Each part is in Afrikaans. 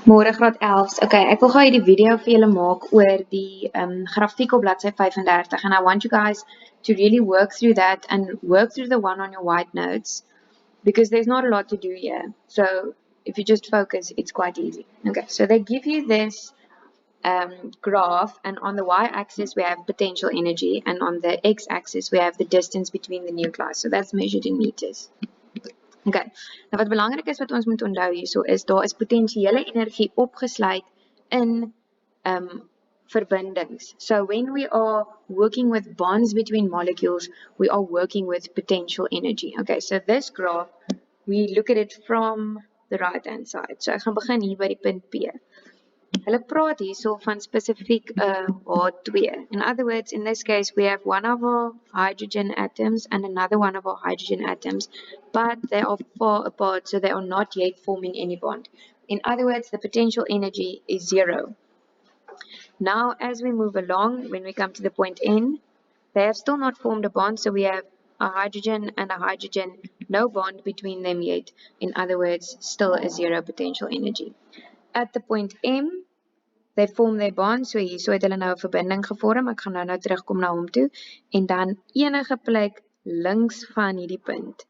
Môre graad 11. Okay, ek wil gou hierdie video vir julle maak oor die grafiek op bladsy 35 and I want you guys to really work through that and work through the one on your white notes because there's not a lot to do here. So if you just focus, it's quite easy. Okay, so they give you this graph, and on the y-axis we have potential energy, and on the x-axis we have the distance between the nuclei. So that's measured in meters. Okay, nou wat belangrik is wat ons moet onthou hierso is daar is potensiële energie opgesluit in verbindings. So when we are working with bonds between molecules, we are working with potential energy. Okay, so this graph, we look at it from the right hand side. So ek gaan begin hier by die punt P. Hulle praat hierso van spesifiek H2. In other words, in this case, we have one of our hydrogen atoms and another one of our hydrogen atoms, but they are far apart, so they are not yet forming any bond. In other words, the potential energy is 0. Now, as we move along, when we come to the point N, they have still not formed a bond, so we have a hydrogen and a hydrogen, no bond between them yet. In other words, still a 0 potential energy. At the point M, they form their bond, so hierso het hulle nou 'n verbinding gevorm. Ek gaan nou terugkom na hom toe. En dan enige plek links van hierdie punt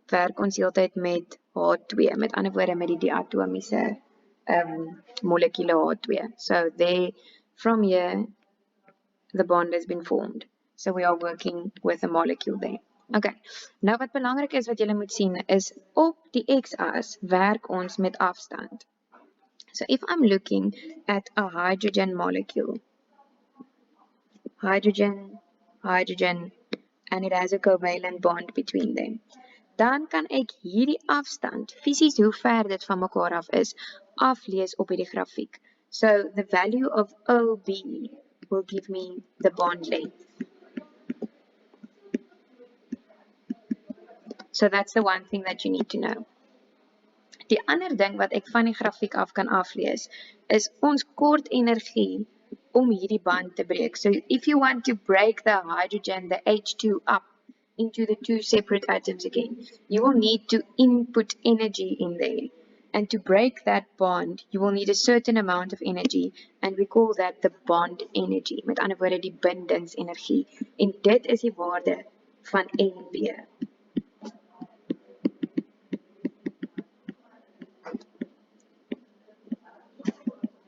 werk ons heeltyd met H2, met ander woorde met die diatomiese molekule H2. So there, from here, the bond has been formed. So we are working with a molecule there. Okay, nou wat belangrik is wat julle moet sien is op die x-as werk ons met afstand. So if I'm looking at a hydrogen molecule, hydrogen, hydrogen, and it has a covalent bond between them, dan kan ek hierdie afstand, fisies hoe ver dit van mekaar af is, aflees op hierdie grafiek. So the value of OB will give me the bond length. So that's the one thing that you need to know. Die ander ding wat ek van die grafiek af kan aflees, is ons kort energie om hierdie band te breek. So if you want to break the hydrogen, the H2 up into the two separate atoms again, you will need to input energy in there. And to break that bond, you will need a certain amount of energy, and we call that the bond energy. Met ander woorde die bindingsenergie. En dit is die waarde van NB.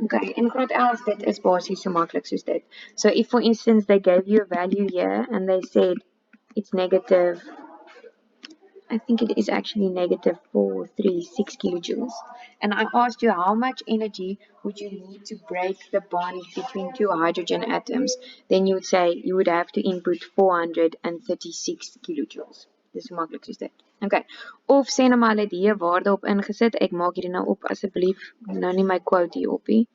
Okay, in graad 11, dit is basies so maklik soos dit. So if for instance they gave you a value here and they said it's negative, I think it is actually negative 436 kilojoules. And I asked you how much energy would you need to break the bond between two hydrogen atoms, then you would say you would have to input 436 kilojoules. Dis so maklik soos dit. Okay, of sê nou maar hulle het hier 'n waarde op ingesit. Ek maak hierdie nou op asseblief, nou nie my quote hier op nie.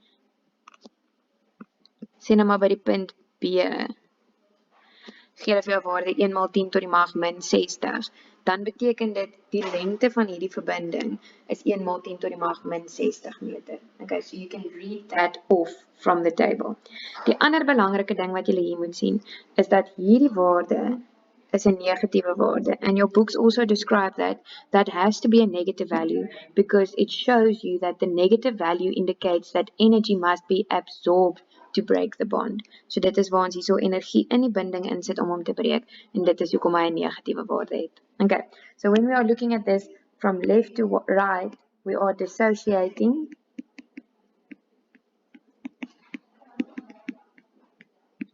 Sê nou maar by die punt B, gee hulle vir jou waarde 1 maal 10 tot die mag min 60. Dan beteken dit die lengte van hierdie verbinding is 1 maal 10 tot die mag min 60 meter. Okay, so you can read that off from the table. Die ander belangrike ding wat julle hier moet sien, is dat hierdie waarde is 'n negatiewe waarde, and your books also describe that has to be a negative value because it shows you that the negative value indicates that energy must be absorbed to break the bond. So dit is waar ons hierso energie in die binding insit om hom te breek, en dit is hoekom hy 'n negatiewe waarde het. Okay, so when we are looking at this from left to right, we are dissociating.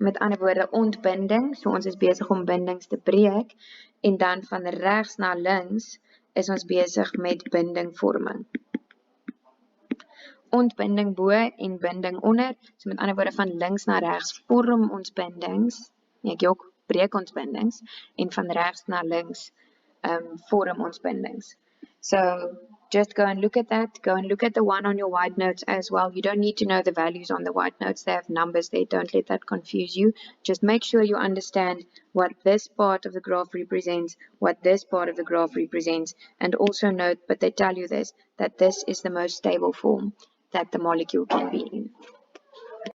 Met ander woorde ontbinding, so ons is besig om bindings te breek, en dan van regs na links is ons besig met bindingvorming. Ontbinding bo en binding onder, so met ander woorde van links na regs vorm ons bindings, ek ook breek ons bindings, en van regs na links vorm ons bindings. So just go and look at that. Go and look at the one on your white notes as well. You don't need to know the values on the white notes. They have numbers there. Don't let that confuse you. Just make sure you understand what this part of the graph represents, what this part of the graph represents, and also note, but they tell you this, that this is the most stable form that the molecule can be in.